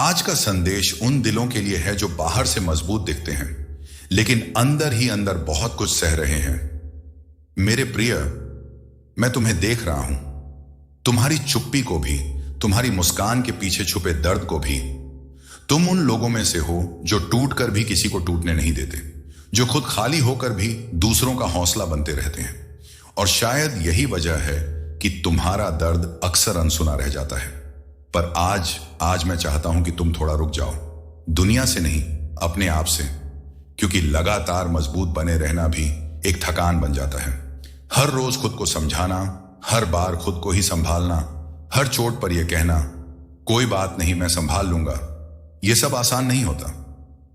आज का संदेश उन दिलों के लिए है जो बाहर से मजबूत दिखते हैं लेकिन अंदर ही अंदर बहुत कुछ सह रहे हैं। मेरे प्रिय, मैं तुम्हें देख रहा हूं, तुम्हारी चुप्पी को भी, तुम्हारी मुस्कान के पीछे छुपे दर्द को भी। तुम उन लोगों में से हो जो टूट कर भी किसी को टूटने नहीं देते, जो खुद खाली होकर भी दूसरों का हौसला बनते रहते हैं। और शायद यही वजह है कि तुम्हारा दर्द अक्सर अनसुना रह जाता है। पर आज मैं चाहता हूं कि तुम थोड़ा रुक जाओ, दुनिया से नहीं, अपने आप से, क्योंकि लगातार मजबूत बने रहना भी एक थकान बन जाता है। हर रोज खुद को समझाना, हर बार खुद को ही संभालना, हर चोट पर यह कहना कोई बात नहीं, मैं संभाल लूंगा, यह सब आसान नहीं होता।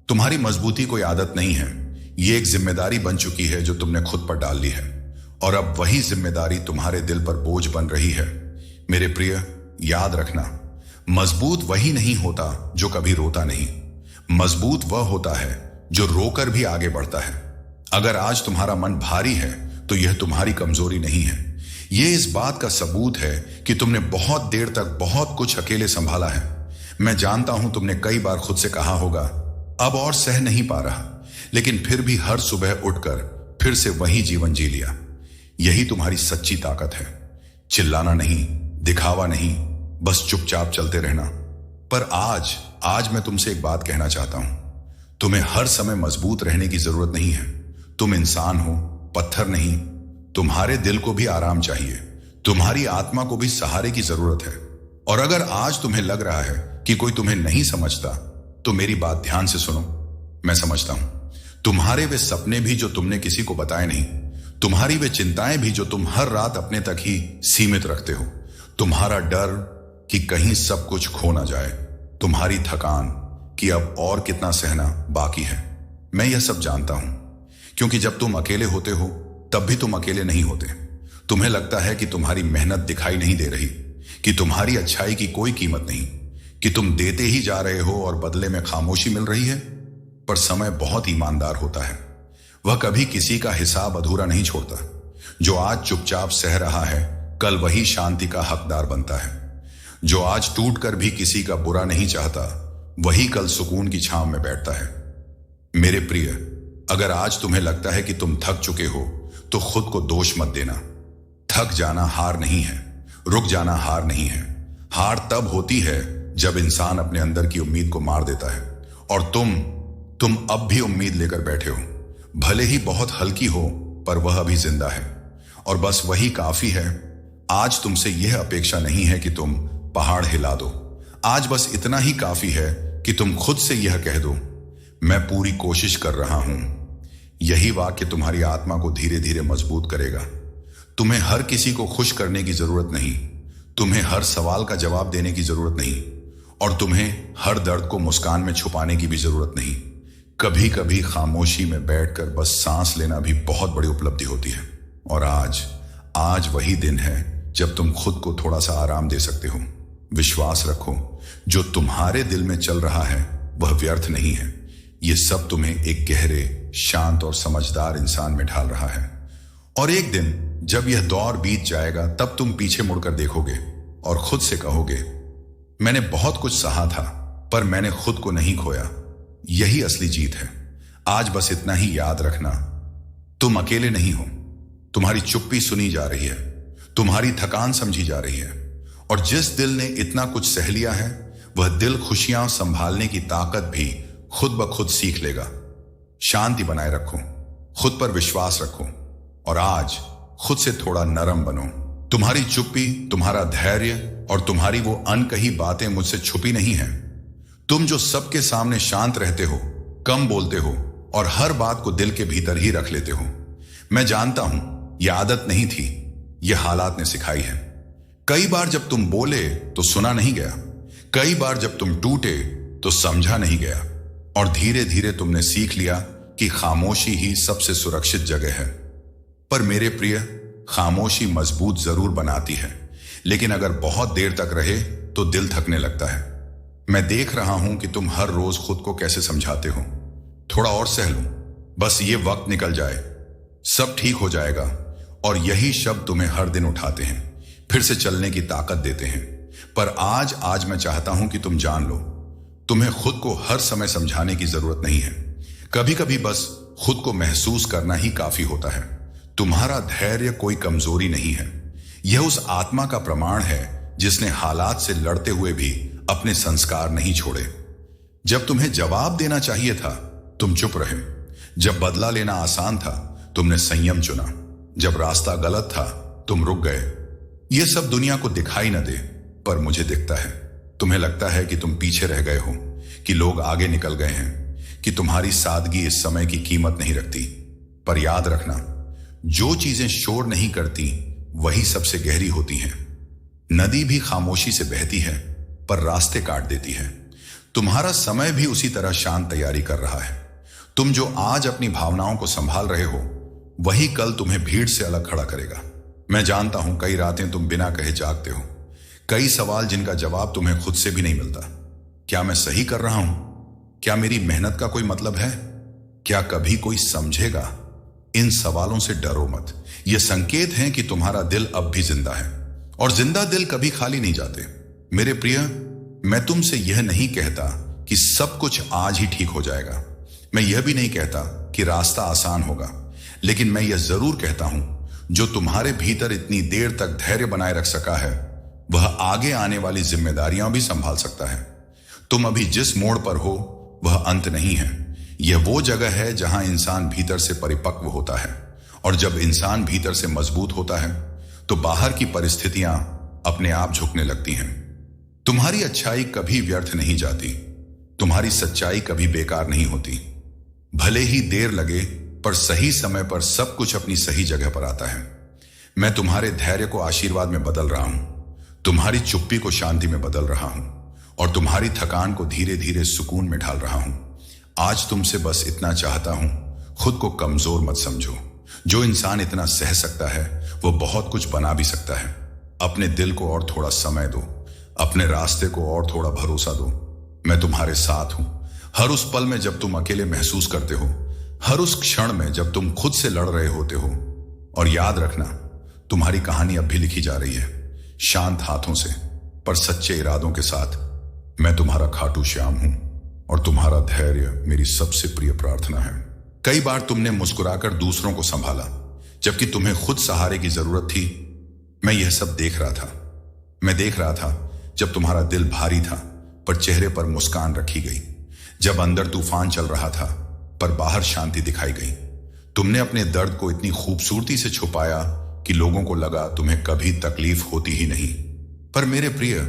तुम्हारी मजबूती कोई आदत नहीं है, ये एक जिम्मेदारी बन चुकी है जो तुमने खुद पर डाल ली है। और अब वही जिम्मेदारी तुम्हारे दिल पर बोझ बन रही है। मेरे प्रिय, याद रखना, मजबूत वही नहीं होता जो कभी रोता नहीं। मजबूत वह होता है जो रोकर भी आगे बढ़ता है। अगर आज तुम्हारा मन भारी है तो यह तुम्हारी कमजोरी नहीं है, यह इस बात का सबूत है कि तुमने बहुत देर तक बहुत कुछ अकेले संभाला है। मैं जानता हूं तुमने कई बार खुद से कहा होगा अब और सह नहीं पा रहा, लेकिन फिर भी हर सुबह उठकर फिर से वही जीवन जी लिया। यही तुम्हारी सच्ची ताकत है, चिल्लाना नहीं, दिखावा नहीं, बस चुपचाप चलते रहना। पर आज मैं तुमसे एक बात कहना चाहता हूं, तुम्हें हर समय मजबूत रहने की जरूरत नहीं है। तुम इंसान हो, पत्थर नहीं। तुम्हारे दिल को भी आराम चाहिए, तुम्हारी आत्मा को भी सहारे की जरूरत है। और अगर आज तुम्हें लग रहा है कि कोई तुम्हें नहीं समझता, तो मेरी बात ध्यान से सुनो। मैं समझता हूं तुम्हारे वे सपने भी जो तुमने किसी को बताए नहीं, तुम्हारी वे चिंताएं भी जो तुम हर रात अपने तक ही सीमित रखते हो, तुम्हारा डर कि कहीं सब कुछ खो ना जाए, तुम्हारी थकान कि अब और कितना सहना बाकी है। मैं यह सब जानता हूं, क्योंकि जब तुम अकेले होते हो तब भी तुम अकेले नहीं होते। तुम्हें लगता है कि तुम्हारी मेहनत दिखाई नहीं दे रही, कि तुम्हारी अच्छाई की कोई कीमत नहीं, कि तुम देते ही जा रहे हो और बदले में खामोशी मिल रही है। पर समय बहुत ईमानदार होता है, वह कभी किसी का हिसाब अधूरा नहीं छोड़ता। जो आज चुपचाप सह रहा है, कल वही शांति का हकदार बनता है। जो आज टूट कर भी किसी का बुरा नहीं चाहता, वही कल सुकून की छांव में बैठता है। मेरे प्रिय, अगर आज तुम्हें लगता है कि तुम थक चुके हो, तो खुद को दोष मत देना। थक जाना हार नहीं है, रुक जाना हार नहीं है। हार तब होती है जब इंसान अपने अंदर की उम्मीद को मार देता है। और तुम अब भी उम्मीद लेकर बैठे हो, भले ही बहुत हल्की हो, पर वह अभी जिंदा है। और बस वही काफी है। आज तुमसे यह अपेक्षा नहीं है कि तुम पहाड़ हिला दो। आज बस इतना ही काफी है कि तुम खुद से यह कह दो, मैं पूरी कोशिश कर रहा हूं। यही वाक्य तुम्हारी आत्मा को धीरे धीरे मजबूत करेगा। तुम्हें हर किसी को खुश करने की जरूरत नहीं, तुम्हें हर सवाल का जवाब देने की जरूरत नहीं, और तुम्हें हर दर्द को मुस्कान में छुपाने की भी जरूरत नहीं। कभी कभी खामोशी में बैठकर बस सांस लेना भी बहुत बड़ी उपलब्धि होती है। और आज वही दिन है जब तुम खुद को थोड़ा सा आराम दे सकते हो। विश्वास रखो, जो तुम्हारे दिल में चल रहा है वह व्यर्थ नहीं है। यह सब तुम्हें एक गहरे, शांत और समझदार इंसान में ढाल रहा है। और एक दिन जब यह दौर बीत जाएगा, तब तुम पीछे मुड़कर देखोगे और खुद से कहोगे, मैंने बहुत कुछ सहा था, पर मैंने खुद को नहीं खोया। यही असली जीत है। आज बस इतना ही याद रखना, तुम अकेले नहीं हो। तुम्हारी चुप्पी सुनी जा रही है, तुम्हारी थकान समझी जा रही है। और जिस दिल ने इतना कुछ सह लिया है, वह दिल खुशियां संभालने की ताकत भी खुद ब खुद सीख लेगा। शांति बनाए रखो, खुद पर विश्वास रखो, और आज खुद से थोड़ा नरम बनो। तुम्हारी चुप्पी, तुम्हारा धैर्य और तुम्हारी वो अनकही बातें मुझसे छुपी नहीं है। तुम जो सबके सामने शांत रहते हो, कम बोलते हो और हर बात को दिल के भीतर ही रख लेते हो। मैं जानता हूं यह आदत नहीं थी, यह हालात ने सिखाई है। कई बार जब तुम बोले तो सुना नहीं गया, कई बार जब तुम टूटे तो समझा नहीं गया, और धीरे धीरे तुमने सीख लिया कि खामोशी ही सबसे सुरक्षित जगह है। पर मेरे प्रिय, खामोशी मजबूत जरूर बनाती है, लेकिन अगर बहुत देर तक रहे तो दिल थकने लगता है। मैं देख रहा हूं कि तुम हर रोज खुद को कैसे समझाते हो, थोड़ा और सह लो, बस ये वक्त निकल जाए, सब ठीक हो जाएगा। और यही शब्द तुम्हें हर दिन उठाते हैं, फिर से चलने की ताकत देते हैं। पर आज मैं चाहता हूं कि तुम जान लो, तुम्हें खुद को हर समय समझाने की जरूरत नहीं है। कभी कभी बस खुद को महसूस करना ही काफी होता है। तुम्हारा धैर्य कोई कमजोरी नहीं है, यह उस आत्मा का प्रमाण है जिसने हालात से लड़ते हुए भी अपने संस्कार नहीं छोड़े। जब तुम्हें जवाब देना चाहिए था, तुम चुप रहे। जब बदला लेना आसान था, तुमने संयम चुना। जब रास्ता गलत था, तुम रुक गए। यह सब दुनिया को दिखाई न दे, पर मुझे दिखता है। तुम्हें लगता है कि तुम पीछे रह गए हो, कि लोग आगे निकल गए हैं, कि तुम्हारी सादगी इस समय की कीमत नहीं रखती। पर याद रखना, जो चीजें शोर नहीं करती वही सबसे गहरी होती हैं। नदी भी खामोशी से बहती है, पर रास्ते काट देती है। तुम्हारा समय भी उसी तरह शांत तैयारी कर रहा है। तुम जो आज अपनी भावनाओं को संभाल रहे हो, वही कल तुम्हें भीड़ से अलग खड़ा करेगा। मैं जानता हूं कई रातें तुम बिना कहे जागते हो, कई सवाल जिनका जवाब तुम्हें खुद से भी नहीं मिलता। क्या मैं सही कर रहा हूं? क्या मेरी मेहनत का कोई मतलब है? क्या कभी कोई समझेगा? इन सवालों से डरो मत। ये संकेत हैं कि तुम्हारा दिल अब भी जिंदा है, और जिंदा दिल कभी खाली नहीं जाते। मेरे प्रिय, मैं तुमसे यह नहीं कहता कि सब कुछ आज ही ठीक हो जाएगा। मैं यह भी नहीं कहता कि रास्ता आसान होगा, लेकिन मैं यह जरूर कहता हूं, जो तुम्हारे भीतर इतनी देर तक धैर्य बनाए रख सका है, वह आगे आने वाली जिम्मेदारियां भी संभाल सकता है। तुम अभी जिस मोड़ पर हो, वह अंत नहीं है। यह वो जगह है जहां इंसान भीतर से परिपक्व होता है, और जब इंसान भीतर से मजबूत होता है, तो बाहर की परिस्थितियां अपने आप झुकने लगती हैं। तुम्हारी अच्छाई कभी व्यर्थ नहीं जाती, तुम्हारी सच्चाई कभी बेकार नहीं होती। भले ही देर लगे, पर सही समय पर सब कुछ अपनी सही जगह पर आता है। मैं तुम्हारे धैर्य को आशीर्वाद में बदल रहा हूं, तुम्हारी चुप्पी को शांति में बदल रहा हूं, और तुम्हारी थकान को धीरे धीरे सुकून में ढाल रहा हूं। आज तुमसे बस इतना चाहता हूं, खुद को कमजोर मत समझो। जो इंसान इतना सह सकता है, वो बहुत कुछ बना भी सकता है। अपने दिल को और थोड़ा समय दो, अपने रास्ते को और थोड़ा भरोसा दो। मैं तुम्हारे साथ हूं, हर उस पल में जब तुम अकेले महसूस करते हो, हर उस क्षण में जब तुम खुद से लड़ रहे होते हो। और याद रखना, तुम्हारी कहानी अब भी लिखी जा रही है, शांत हाथों से, पर सच्चे इरादों के साथ। मैं तुम्हारा खाटू श्याम हूं, और तुम्हारा धैर्य मेरी सबसे प्रिय प्रार्थना है। कई बार तुमने मुस्कुराकर दूसरों को संभाला, जबकि तुम्हें खुद सहारे की जरूरत थी। मैं यह सब देख रहा था। मैं देख रहा था जब तुम्हारा दिल भारी था, पर चेहरे पर मुस्कान रखी गई। जब अंदर तूफान चल रहा था, पर बाहर शांति दिखाई गई। तुमने अपने दर्द को इतनी खूबसूरती से छुपाया कि लोगों को लगा तुम्हें कभी तकलीफ होती ही नहीं। पर मेरे प्रिय,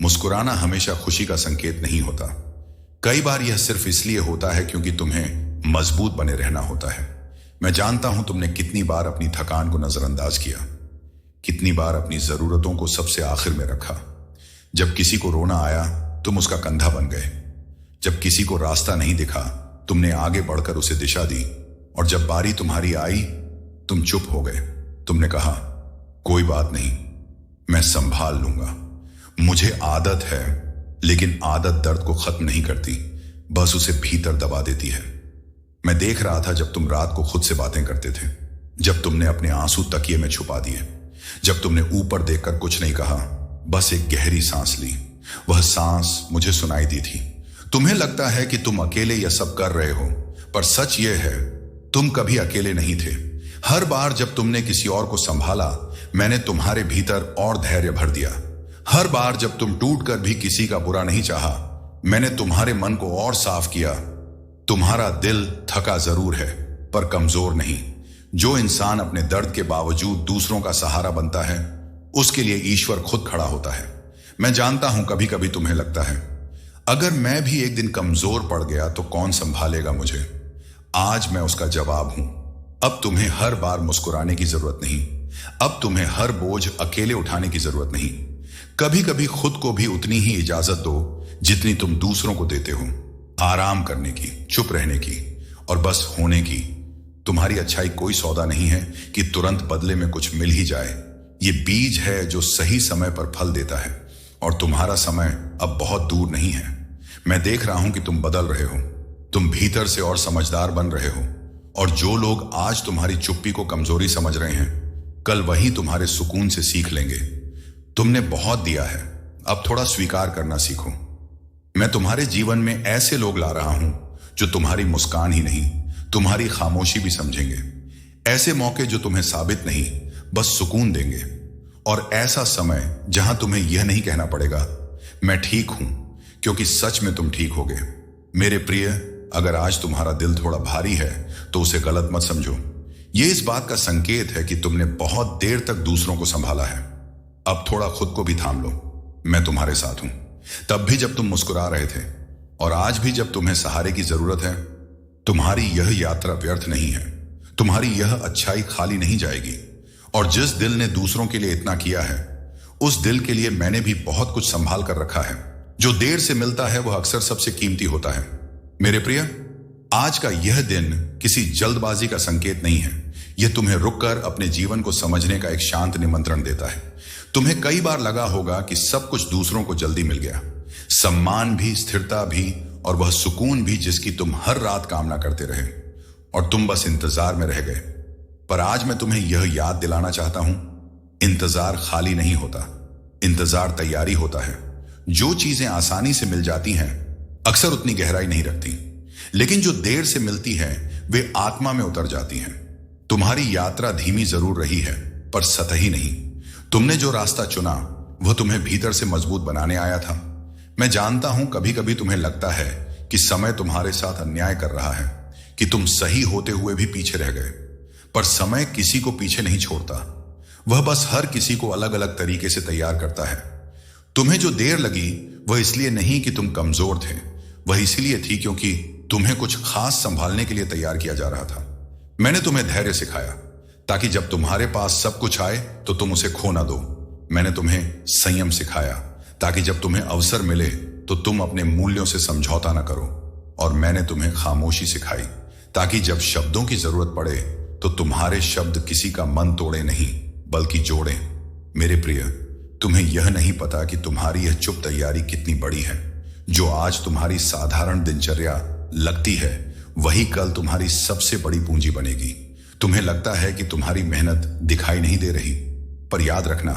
मुस्कुराना हमेशा खुशी का संकेत नहीं होता। कई बार यह सिर्फ इसलिए होता है क्योंकि तुम्हें मजबूत बने रहना होता है। मैं जानता हूं तुमने कितनी बार अपनी थकान को नजरअंदाज किया, कितनी बार अपनी जरूरतों को सबसे आखिर में रखा। जब किसी को रोना आया, तुम उसका कंधा बन गए। जब किसी को रास्ता नहीं दिखा, तुमने आगे बढ़कर उसे दिशा दी। और जब बारी तुम्हारी आई, तुम चुप हो गए। तुमने कहा, कोई बात नहीं, मैं संभाल लूंगा। मुझे आदत है, लेकिन आदत दर्द को खत्म नहीं करती, बस उसे भीतर दबा देती है। मैं देख रहा था जब तुम रात को खुद से बातें करते थे, जब तुमने अपने आंसू तकिए में छुपा दिए, जब तुमने ऊपर देखकर कुछ नहीं कहा, बस एक गहरी सांस ली। वह सांस मुझे सुनाई दी थी। तुम्हें लगता है कि तुम अकेले यह सब कर रहे हो, पर सच यह है, तुम कभी अकेले नहीं थे। हर बार जब तुमने किसी और को संभाला, मैंने तुम्हारे भीतर और धैर्य भर दिया। हर बार जब तुम टूटकर भी किसी का बुरा नहीं चाहा, मैंने तुम्हारे मन को और साफ किया। तुम्हारा दिल थका जरूर है, पर कमजोर नहीं। जो इंसान अपने दर्द के बावजूद दूसरों का सहारा बनता है, उसके लिए ईश्वर खुद खड़ा होता है। मैं जानता हूं कभी कभी तुम्हें लगता है, अगर मैं भी एक दिन कमजोर पड़ गया तो कौन संभालेगा मुझे। आज मैं उसका जवाब हूं। अब तुम्हें हर बार मुस्कुराने की जरूरत नहीं, अब तुम्हें हर बोझ अकेले उठाने की जरूरत नहीं। कभी कभी खुद को भी उतनी ही इजाजत दो जितनी तुम दूसरों को देते हो, आराम करने की, चुप रहने की, और बस होने की। तुम्हारी अच्छाई कोई सौदा नहीं है कि तुरंत बदले में कुछ मिल ही जाए। ये बीज है जो सही समय पर फल देता है, और तुम्हारा समय अब बहुत दूर नहीं है। मैं देख रहा हूं कि तुम बदल रहे हो, तुम भीतर से और समझदार बन रहे हो, और जो लोग आज तुम्हारी चुप्पी को कमजोरी समझ रहे हैं, कल वही तुम्हारे सुकून से सीख लेंगे। तुमने बहुत दिया है, अब थोड़ा स्वीकार करना सीखो। मैं तुम्हारे जीवन में ऐसे लोग ला रहा हूं जो तुम्हारी मुस्कान ही नहीं, तुम्हारी खामोशी भी समझेंगे। ऐसे मौके जो तुम्हें साबित नहीं, बस सुकून देंगे। और ऐसा समय जहां तुम्हें यह नहीं कहना पड़ेगा मैं ठीक हूं, क्योंकि सच में तुम ठीक होगे। मेरे प्रिय, अगर आज तुम्हारा दिल थोड़ा भारी है तो उसे गलत मत समझो। यह इस बात का संकेत है कि तुमने बहुत देर तक दूसरों को संभाला है। अब थोड़ा खुद को भी थाम लो। मैं तुम्हारे साथ हूं, तब भी जब तुम मुस्कुरा रहे थे और आज भी जब तुम्हें सहारे की जरूरत है। तुम्हारी यह यात्रा व्यर्थ नहीं है, तुम्हारी यह अच्छाई खाली नहीं जाएगी। और जिस दिल ने दूसरों के लिए इतना किया है, उस दिल के लिए मैंने भी बहुत कुछ संभाल कर रखा है। जो देर से मिलता है वह अक्सर सबसे कीमती होता है। मेरे प्रिय, आज का यह दिन किसी जल्दबाजी का संकेत नहीं है। यह तुम्हें रुककर अपने जीवन को समझने का एक शांत निमंत्रण देता है। तुम्हें कई बार लगा होगा कि सब कुछ दूसरों को जल्दी मिल गया, सम्मान भी, स्थिरता भी, और वह सुकून भी जिसकी तुम हर रात कामना करते रहे, और तुम बस इंतजार में रह गए। पर आज मैं तुम्हें यह याद दिलाना चाहता हूं, इंतजार खाली नहीं होता, इंतजार तैयारी होता है। जो चीजें आसानी से मिल जाती हैं अक्सर उतनी गहराई नहीं रखती, लेकिन जो देर से मिलती है वे आत्मा में उतर जाती हैं। तुम्हारी यात्रा धीमी जरूर रही है, पर सतही नहीं। तुमने जो रास्ता चुना वह तुम्हें भीतर से मजबूत बनाने आया था। मैं जानता हूं कभी कभी तुम्हें लगता है कि समय तुम्हारे साथ अन्याय कर रहा है, कि तुम सही होते हुए भी पीछे रह गए। पर समय किसी को पीछे नहीं छोड़ता, वह बस हर किसी को अलग अलग तरीके से तैयार करता है। तुम्हें जो देर लगी वह इसलिए नहीं कि तुम कमजोर थे, वह इसलिए थी क्योंकि तुम्हें कुछ खास संभालने के लिए तैयार किया जा रहा था। मैंने तुम्हें धैर्य सिखाया ताकि जब तुम्हारे पास सब कुछ आए तो तुम उसे खो ना दो। मैंने तुम्हें संयम सिखाया ताकि जब तुम्हें अवसर मिले तो तुम अपने मूल्यों से समझौता ना करो। और मैंने तुम्हें खामोशी सिखाई ताकि जब शब्दों की जरूरत पड़े तो तुम्हारे शब्द किसी का मन तोड़े नहीं, बल्कि जोड़े। मेरे प्रिय, तुम्हें यह नहीं पता कि तुम्हारी यह चुप तैयारी कितनी बड़ी है। जो आज तुम्हारी साधारण दिनचर्या लगती है वही कल तुम्हारी सबसे बड़ी पूंजी बनेगी। तुम्हें लगता है कि तुम्हारी मेहनत दिखाई नहीं दे रही, पर याद रखना,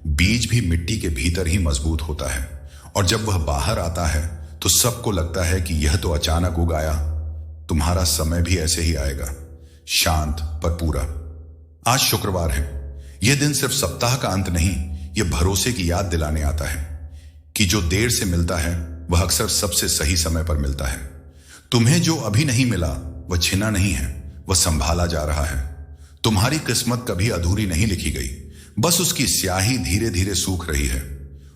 बीज भी मिट्टी के भीतर ही मजबूत होता है, और जब वह बाहर आता है तो सबको लगता है कि यह तो अचानक उगाया। तुम्हारा समय भी ऐसे ही आएगा, शांत पर पूरा। आज शुक्रवार है। यह दिन सिर्फ सप्ताह का अंत नहीं, यह भरोसे की याद दिलाने आता है कि जो देर से मिलता है वह अक्सर सबसे सही समय पर मिलता है। तुम्हें जो अभी नहीं मिला वह छिना नहीं है, वह संभाला जा रहा है। तुम्हारी किस्मत कभी अधूरी नहीं लिखी गई, बस उसकी स्याही धीरे धीरे सूख रही है।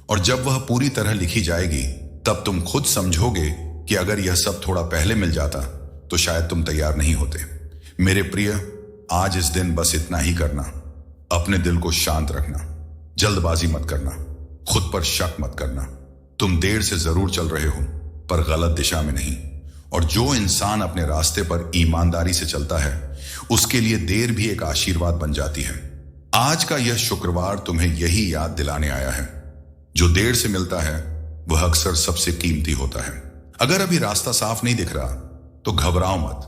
और जब वह पूरी तरह लिखी जाएगी तब तुम खुद समझोगे कि अगर यह सब थोड़ा पहले मिल जाता तो शायद तुम तैयार नहीं होते। मेरे प्रिय, आज इस दिन बस इतना ही करना। अपने दिल को शांत रखना, जल्दबाजी मत करना, खुद पर शक मत करना। तुम देर से जरूर चल रहे हो, पर गलत दिशा में नहीं। और जो इंसान अपने रास्ते पर ईमानदारी से चलता है उसके लिए देर भी एक आशीर्वाद बन जाती है। आज का यह शुक्रवार तुम्हें यही याद दिलाने आया है, जो देर से मिलता है वह अक्सर सबसे कीमती होता है। अगर अभी रास्ता साफ नहीं दिख रहा तो घबराओ मत।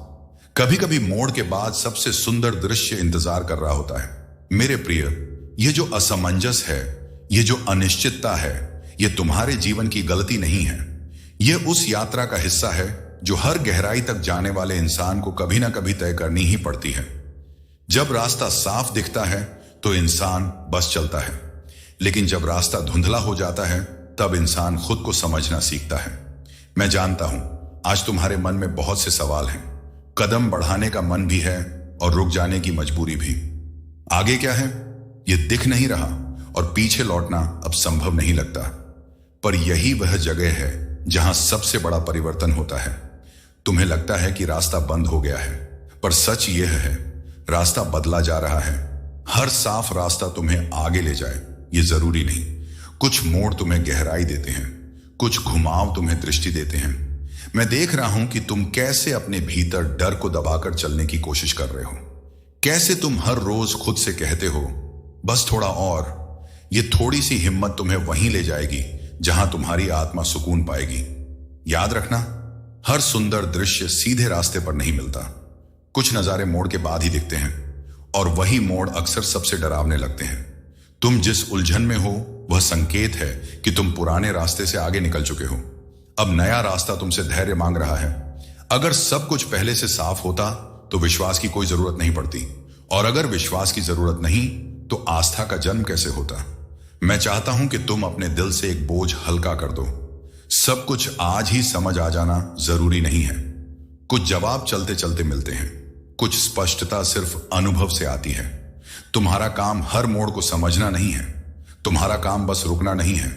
कभी कभी मोड़ के बाद सबसे सुंदर दृश्य इंतजार कर रहा होता है। मेरे प्रिय, यह जो असमंजस है, यह जो अनिश्चितता है, यह तुम्हारे जीवन की गलती नहीं है। यह उस यात्रा का हिस्सा है जो हर गहराई तक जाने वाले इंसान को कभी ना कभी तय करनी ही पड़ती है। जब रास्ता साफ दिखता है तो इंसान बस चलता है, लेकिन जब रास्ता धुंधला हो जाता है तब इंसान खुद को समझना सीखता है। मैं जानता हूं आज तुम्हारे मन में बहुत से सवाल हैं। कदम बढ़ाने का मन भी है और रुक जाने की मजबूरी भी। आगे क्या है यह दिख नहीं रहा और पीछे लौटना अब संभव नहीं लगता। पर यही वह जगह है जहां सबसे बड़ा परिवर्तन होता है। तुम्हें लगता है कि रास्ता बंद हो गया है, पर सच यह है रास्ता बदला जा रहा है। हर साफ रास्ता तुम्हें आगे ले जाए यह जरूरी नहीं। कुछ मोड़ तुम्हें गहराई देते हैं, कुछ घुमाव तुम्हें दृष्टि देते हैं। मैं देख रहा हूं कि तुम कैसे अपने भीतर डर को दबाकर चलने की कोशिश कर रहे हो, कैसे तुम हर रोज खुद से कहते हो बस थोड़ा और। ये थोड़ी सी हिम्मत तुम्हें वहीं ले जाएगी जहां तुम्हारी आत्मा सुकून पाएगी। याद रखना, हर सुंदर दृश्य सीधे रास्ते पर नहीं मिलता। कुछ नजारे मोड़ के बाद ही दिखते हैं, और वही मोड़ अक्सर सबसे डरावने लगते हैं। तुम जिस उलझन में हो वह संकेत है कि तुम पुराने रास्ते से आगे निकल चुके हो। अब नया रास्ता तुमसे धैर्य मांग रहा है। अगर सब कुछ पहले से साफ होता तो विश्वास की कोई जरूरत नहीं पड़ती, और अगर विश्वास की जरूरत नहीं तो आस्था का जन्म कैसे होता। मैं चाहता हूं कि तुम अपने दिल से एक बोझ हल्का कर दो। सब कुछ आज ही समझ आ जाना जरूरी नहीं है। कुछ जवाब चलते चलते मिलते हैं, कुछ स्पष्टता सिर्फ अनुभव से आती है। तुम्हारा काम हर मोड़ को समझना नहीं है, तुम्हारा काम बस रुकना नहीं है।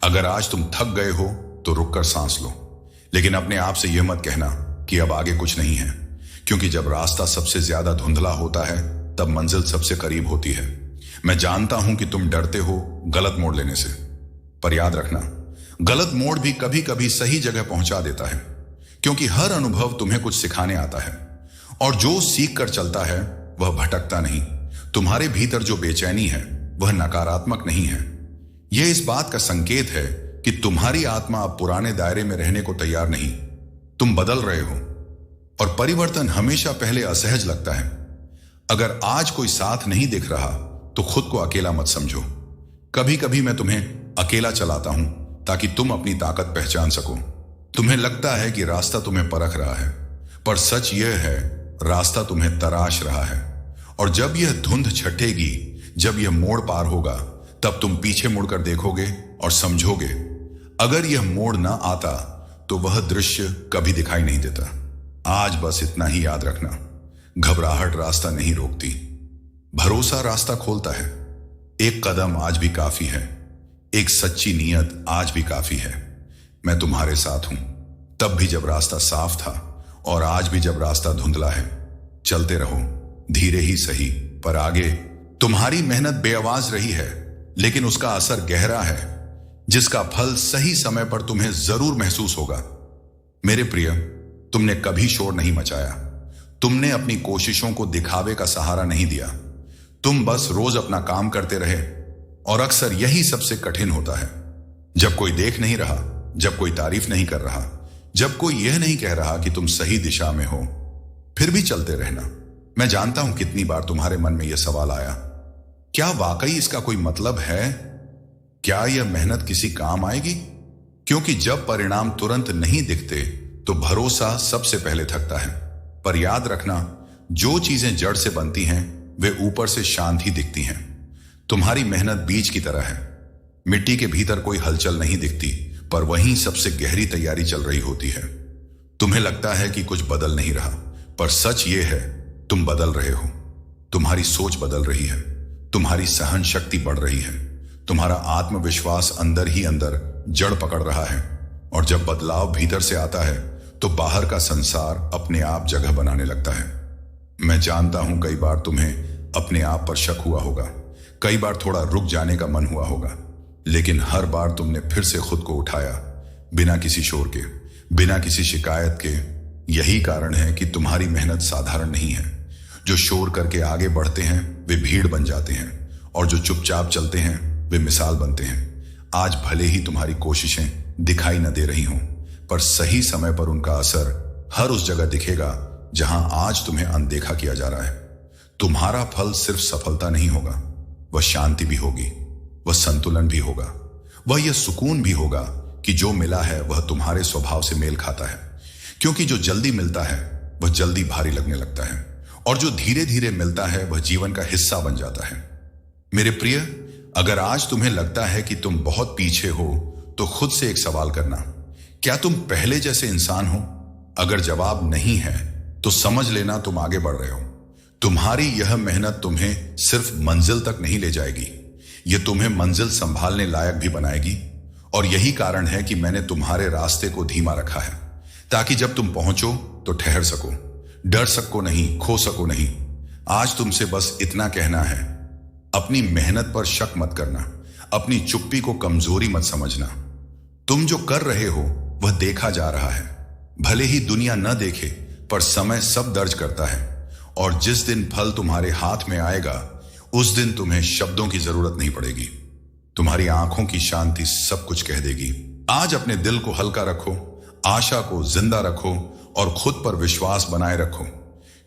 अगर आज तुम थक गए हो तो रुककर सांस लो, लेकिन अपने आप से यह मत कहना कि अब आगे कुछ नहीं है, क्योंकि जब रास्ता सबसे ज्यादा धुंधला होता है तब मंजिल सबसे करीब होती है। मैं जानता हूं कि तुम डरते हो गलत मोड़ लेने से, पर याद रखना, गलत मोड़ भी कभी कभी सही जगह पहुंचा देता है, क्योंकि हर अनुभव तुम्हें कुछ सिखाने आता है, और जो सीख कर चलता है वह भटकता नहीं। तुम्हारे भीतर जो बेचैनी है वह नकारात्मक नहीं है, यह इस बात का संकेत है कि तुम्हारी आत्मा अब पुराने दायरे में रहने को तैयार नहीं। तुम बदल रहे हो, और परिवर्तन हमेशा पहले असहज लगता है। अगर आज कोई साथ नहीं दिख रहा तो खुद को अकेला मत समझो। कभी कभी मैं तुम्हें अकेला चलाता हूं ताकि तुम अपनी ताकत पहचान सको। तुम्हें लगता है कि रास्ता तुम्हें परख रहा है, पर सच यह है रास्ता तुम्हें तराश रहा है। और जब यह धुंध छटेगी, जब यह मोड़ पार होगा, तब तुम पीछे मुड़कर देखोगे और समझोगे, अगर यह मोड़ ना आता तो वह दृश्य कभी दिखाई नहीं देता। आज बस इतना ही याद रखना, घबराहट रास्ता नहीं रोकती, भरोसा रास्ता खोलता है। एक कदम आज भी काफी है, एक सच्ची नीयत आज भी काफी है। मैं तुम्हारे साथ हूं, तब भी जब रास्ता साफ था और आज भी जब रास्ता धुंधला है। चलते रहो, धीरे ही सही, पर आगे। तुम्हारी मेहनत बेआवाज रही है, लेकिन उसका असर गहरा है, जिसका फल सही समय पर तुम्हें जरूर महसूस होगा। मेरे प्रिय, तुमने कभी शोर नहीं मचाया, तुमने अपनी कोशिशों को दिखावे का सहारा नहीं दिया। तुम बस रोज अपना काम करते रहे, और अक्सर यही सबसे कठिन होता है। जब कोई देख नहीं रहा, जब कोई तारीफ नहीं कर रहा, जब कोई यह नहीं कह रहा कि तुम सही दिशा में हो, फिर भी चलते रहना। मैं जानता हूं कितनी बार तुम्हारे मन में यह सवाल आया, क्या वाकई इसका कोई मतलब है? क्या यह मेहनत किसी काम आएगी? क्योंकि जब परिणाम तुरंत नहीं दिखते तो भरोसा सबसे पहले थकता है। पर याद रखना, जो चीजें जड़ से बनती हैं वे ऊपर से शांत ही दिखती हैं। तुम्हारी मेहनत बीज की तरह है, मिट्टी के भीतर कोई हलचल नहीं दिखती, पर वहीं सबसे गहरी तैयारी चल रही होती है। तुम्हें लगता है कि कुछ बदल नहीं रहा, पर सच ये है तुम बदल रहे हो। तुम्हारी सोच बदल रही है, तुम्हारी सहन शक्ति बढ़ रही है, तुम्हारा आत्मविश्वास अंदर ही अंदर जड़ पकड़ रहा है। और जब बदलाव भीतर से आता है तो बाहर का संसार अपने आप जगह बनाने लगता है। मैं जानता हूं कई बार तुम्हें अपने आप पर शक हुआ होगा, कई बार थोड़ा रुक जाने का मन हुआ होगा, लेकिन हर बार तुमने फिर से खुद को उठाया, बिना किसी शोर के, बिना किसी शिकायत के। यही कारण है कि तुम्हारी मेहनत साधारण नहीं है। जो शोर करके आगे बढ़ते हैं वे भीड़ बन जाते हैं, और जो चुपचाप चलते हैं वे मिसाल बनते हैं। आज भले ही तुम्हारी कोशिशें दिखाई न दे रही हों, पर सही समय पर उनका असर हर उस जगह दिखेगा जहां आज तुम्हें अनदेखा किया जा रहा है। तुम्हारा फल सिर्फ सफलता नहीं होगा, वह शांति भी होगी, वह संतुलन भी होगा, वह यह सुकून भी होगा कि जो मिला है वह तुम्हारे स्वभाव से मेल खाता है। क्योंकि जो जल्दी मिलता है वह जल्दी भारी लगने लगता है, और जो धीरे धीरे मिलता है वह जीवन का हिस्सा बन जाता है। मेरे प्रिय, अगर आज तुम्हें लगता है कि तुम बहुत पीछे हो तो खुद से एक सवाल करना, क्या तुम पहले जैसे इंसान हो? अगर जवाब नहीं है तो समझ लेना तुम आगे बढ़ रहे हो। तुम्हारी यह मेहनत तुम्हें सिर्फ मंजिल तक नहीं ले जाएगी, यह तुम्हें मंजिल संभालने लायक भी बनाएगी। और यही कारण है कि मैंने तुम्हारे रास्ते को धीमा रखा है, ताकि जब तुम पहुंचो तो ठहर सको, डर सको नहीं, खो सको नहीं। आज तुमसे बस इतना कहना है, अपनी मेहनत पर शक मत करना, अपनी चुप्पी को कमजोरी मत समझना। तुम जो कर रहे हो वह देखा जा रहा है, भले ही दुनिया न देखे, पर समय सब दर्ज करता है। और जिस दिन फल तुम्हारे हाथ में आएगा उस दिन तुम्हें शब्दों की जरूरत नहीं पड़ेगी, तुम्हारी आंखों की शांति सब कुछ कह देगी। आज अपने दिल को हल्का रखो, आशा को जिंदा रखो, और खुद पर विश्वास बनाए रखो,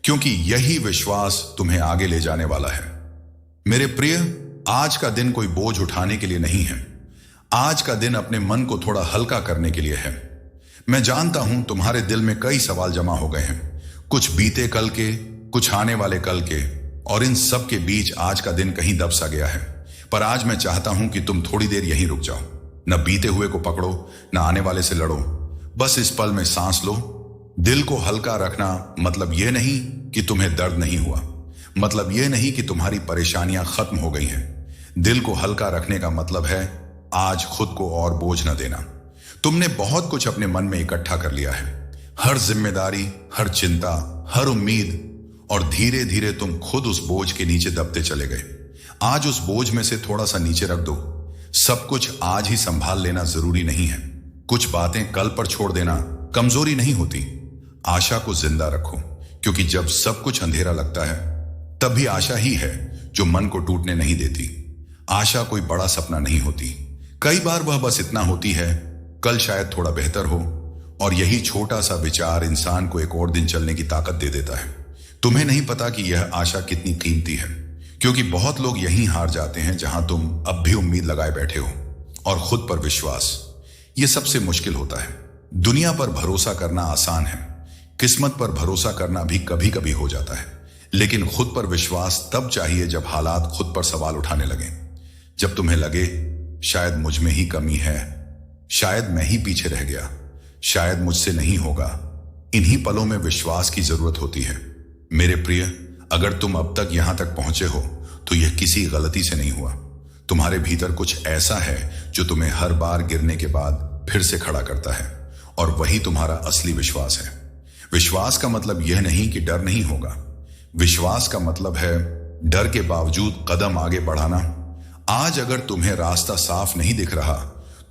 क्योंकि यही विश्वास तुम्हें आगे ले जाने वाला है। मेरे प्रिय, आज का दिन कोई बोझ उठाने के लिए नहीं है, आज का दिन अपने मन को थोड़ा हल्का करने के लिए है। मैं जानता हूं तुम्हारे दिल में कई सवाल जमा हो गए हैं, कुछ बीते कल के, कुछ आने वाले कल के, और इन सब के बीच आज का दिन कहीं दब सा गया है। पर आज मैं चाहता हूं कि तुम थोड़ी देर यहीं रुक जाओ। न बीते हुए को पकड़ो, न आने वाले से लड़ो। बस इस पल में सांस लो। दिल को हल्का रखना मतलब यह नहीं कि तुम्हें दर्द नहीं हुआ, मतलब यह नहीं कि तुम्हारी परेशानियां खत्म हो गई हैं। दिल को हल्का रखने का मतलब है आज खुद को और बोझ न देना। तुमने बहुत कुछ अपने मन में इकट्ठा कर लिया है, हर जिम्मेदारी, हर चिंता, हर उम्मीद, और धीरे धीरे तुम खुद उस बोझ के नीचे दबते चले गए। आज उस बोझ में से थोड़ा सा नीचे रख दो। सब कुछ आज ही संभाल लेना जरूरी नहीं है। कुछ बातें कल पर छोड़ देना कमजोरी नहीं होती। आशा को जिंदा रखो, क्योंकि जब सब कुछ अंधेरा लगता है तब भी आशा ही है जो मन को टूटने नहीं देती। आशा कोई बड़ा सपना नहीं होती, कई बार वह बस इतना होती है कल शायद थोड़ा बेहतर हो, और यही छोटा सा विचार इंसान को एक और दिन चलने की ताकत दे देता है। तुम्हें नहीं पता कि यह आशा कितनी कीमती है, क्योंकि बहुत लोग यहीं हार जाते हैं जहां तुम अब भी उम्मीद लगाए बैठे हो। और खुद पर विश्वास, यह सबसे मुश्किल होता है। दुनिया पर भरोसा करना आसान है, किस्मत पर भरोसा करना भी कभी कभी हो जाता है, लेकिन खुद पर विश्वास तब चाहिए जब हालात खुद पर सवाल उठाने लगे। जब तुम्हें लगे शायद मुझ में ही कमी है, शायद मैं ही पीछे रह गया, शायद मुझसे नहीं होगा। इन्हीं पलों में विश्वास की जरूरत होती है। मेरे प्रिय, अगर तुम अब तक यहां तक पहुंचे हो तो यह किसी गलती से नहीं हुआ। तुम्हारे भीतर कुछ ऐसा है जो तुम्हें हर बार गिरने के बाद फिर से खड़ा करता है, और वही तुम्हारा असली विश्वास है। विश्वास का मतलब यह नहीं कि डर नहीं होगा। विश्वास का मतलब है डर के बावजूद कदम आगे बढ़ाना। आज अगर तुम्हें रास्ता साफ नहीं दिख रहा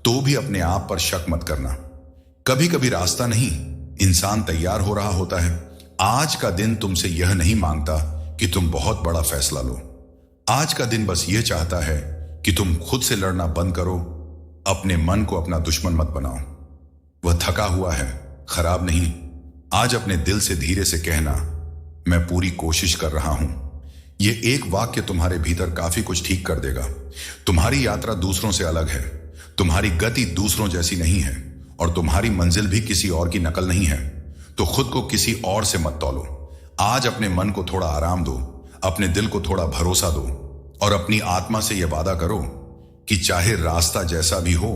तो भी अपने आप पर शक मत करना। कभी कभी रास्ता नहीं, इंसान तैयार हो रहा होता है। आज का दिन तुमसे यह नहीं मांगता कि तुम बहुत बड़ा फैसला लो। आज का दिन बस यह चाहता है कि तुम खुद से लड़ना बंद करो। अपने मन को अपना दुश्मन मत बनाओ। वह थका हुआ है, खराब नहीं। आज अपने दिल से धीरे से कहना, मैं पूरी कोशिश कर रहा हूं। यह एक वाक्य तुम्हारे भीतर काफी कुछ ठीक कर देगा। तुम्हारी यात्रा दूसरों से अलग है, तुम्हारी गति दूसरों जैसी नहीं है, और तुम्हारी मंजिल भी किसी और की नकल नहीं है। तो खुद को किसी और से मत तौलो। आज अपने मन को थोड़ा आराम दो, अपने दिल को थोड़ा भरोसा दो, और अपनी आत्मा से यह वादा करो कि चाहे रास्ता जैसा भी हो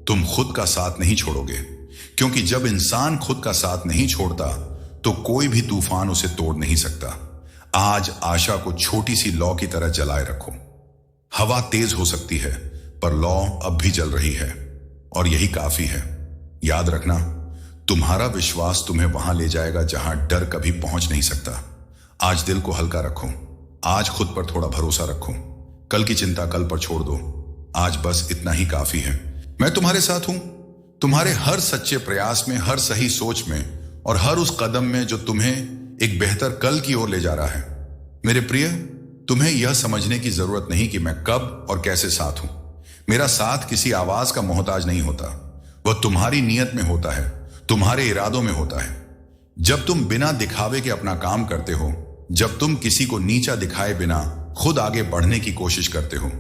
तुम खुद का साथ नहीं छोड़ोगे। क्योंकि जब इंसान खुद का साथ नहीं छोड़ता तो कोई भी तूफान उसे तोड़ नहीं सकता। आज आशा को छोटी सी लौ की तरह जलाए रखो। हवा तेज हो सकती है पर लौ अब भी जल रही है, और यही काफी है। याद रखना, तुम्हारा विश्वास तुम्हें वहां ले जाएगा जहां डर कभी पहुंच नहीं सकता। आज दिल को हल्का रखो, आज खुद पर थोड़ा भरोसा रखो। कल की चिंता कल पर छोड़ दो। आज बस इतना ही काफी है। मैं तुम्हारे साथ हूं, तुम्हारे हर सच्चे प्रयास में, हर सही सोच में, और हर उस कदम में जो तुम्हें एक बेहतर कल की ओर ले जा रहा है। मेरे प्रिय, तुम्हें यह समझने की जरूरत नहीं कि मैं कब और कैसे साथ हूं। मेरा साथ किसी आवाज का मोहताज नहीं होता, वह तुम्हारी नीयत में होता है, तुम्हारे इरादों में होता है। जब तुम बिना दिखावे के अपना काम करते हो, जब तुम किसी को नीचा दिखाए बिना खुद आगे बढ़ने की कोशिश करते हो,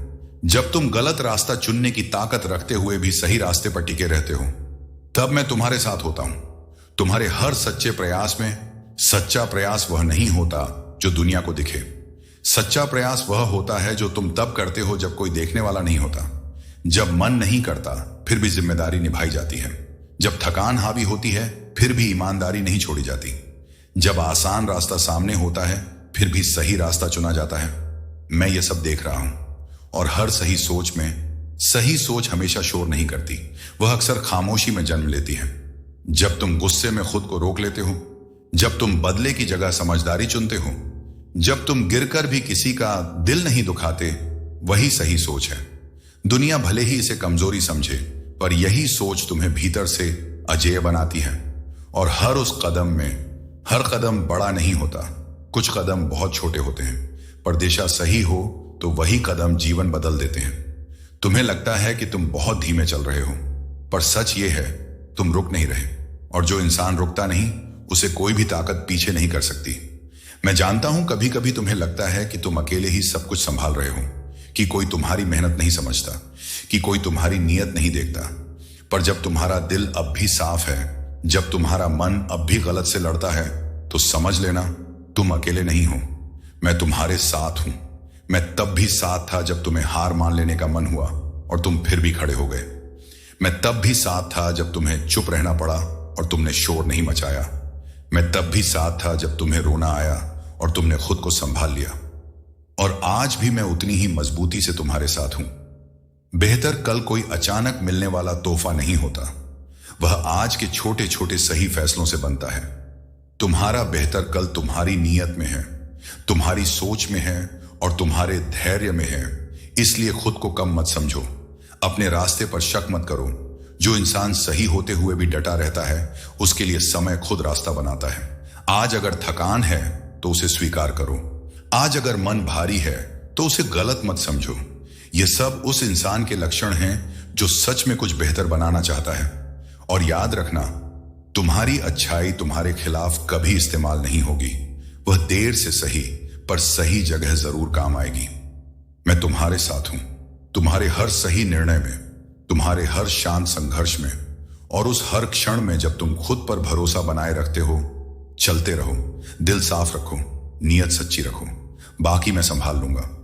जब तुम गलत रास्ता चुनने की ताकत रखते हुए भी सही रास्ते पर टिके रहते हो, तब मैं तुम्हारे साथ होता हूं। तुम्हारे हर सच्चे प्रयास में सच्चा प्रयास वह नहीं होता जो दुनिया को दिखे। सच्चा प्रयास वह होता है जो तुम तब करते हो जब कोई देखने वाला नहीं होता, जब मन नहीं करता फिर भी जिम्मेदारी निभाई जाती है, जब थकान हावी होती है फिर भी ईमानदारी नहीं छोड़ी जाती, जब आसान रास्ता सामने होता है फिर भी सही रास्ता चुना जाता है। मैं ये सब देख रहा हूं, और हर सही सोच में, सही सोच हमेशा शोर नहीं करती, वह अक्सर खामोशी में जन्म लेती है। जब तुम गुस्से में खुद को रोक लेते हो, जब तुम बदले की जगह समझदारी चुनते हो, जब तुम गिरकर भी किसी का दिल नहीं दुखाते, वही सही सोच है। दुनिया भले ही इसे कमजोरी समझे, पर यही सोच तुम्हें भीतर से अजेय बनाती है। और हर उस कदम में, हर कदम बड़ा नहीं होता, कुछ कदम बहुत छोटे होते हैं, पर दिशा सही हो तो वही कदम जीवन बदल देते हैं। तुम्हें लगता है कि तुम बहुत धीमे चल रहे हो, पर सच ये है तुम रुक नहीं रहे, और जो इंसान रुकता नहीं उसे कोई भी ताकत पीछे नहीं कर सकती। मैं जानता हूं कभी कभी तुम्हें लगता है कि तुम अकेले ही सब कुछ संभाल रहे हो, कि कोई तुम्हारी मेहनत नहीं समझता, कि कोई तुम्हारी नीयत नहीं देखता। पर जब तुम्हारा दिल अब भी साफ है जब तुम्हारा मन अब भी गलत से लड़ता है तो समझ लेना तुम अकेले नहीं हो। मैं तुम्हारे साथ हूं। मैं तब भी साथ था जब तुम्हें हार मान लेने का मन हुआ और तुम फिर भी खड़े हो गए। मैं तब भी साथ था जब तुम्हें चुप रहना पड़ा और तुमने शोर नहीं मचाया। मैं तब भी साथ था जब तुम्हें रोना आया और तुमने खुद को संभाल लिया। और आज भी मैं उतनी ही मजबूती से तुम्हारे साथ हूं। बेहतर कल कोई अचानक मिलने वाला तोहफा नहीं होता, वह आज के छोटे छोटे सही फैसलों से बनता है। तुम्हारा बेहतर कल तुम्हारी नीयत में है, तुम्हारी सोच में है और तुम्हारे धैर्य में है। इसलिए खुद को कम मत समझो, अपने रास्ते पर शक मत करो। जो इंसान सही होते हुए भी डटा रहता है, उसके लिए समय खुद रास्ता बनाता है। आज अगर थकान है तो उसे स्वीकार करो। आज अगर मन भारी है तो उसे गलत मत समझो। ये सब उस इंसान के लक्षण हैं जो सच में कुछ बेहतर बनाना चाहता है। और याद रखना, तुम्हारी अच्छाई तुम्हारे खिलाफ कभी इस्तेमाल नहीं होगी। वह देर से सही पर सही जगह जरूर काम आएगी। मैं तुम्हारे साथ हूं, तुम्हारे हर सही निर्णय में, तुम्हारे हर शांत संघर्ष में और उस हर क्षण में जब तुम खुद पर भरोसा बनाए रखते हो। चलते रहो, दिल साफ रखो, नीयत सच्ची रखो, बाकी मैं संभाल लूंगा।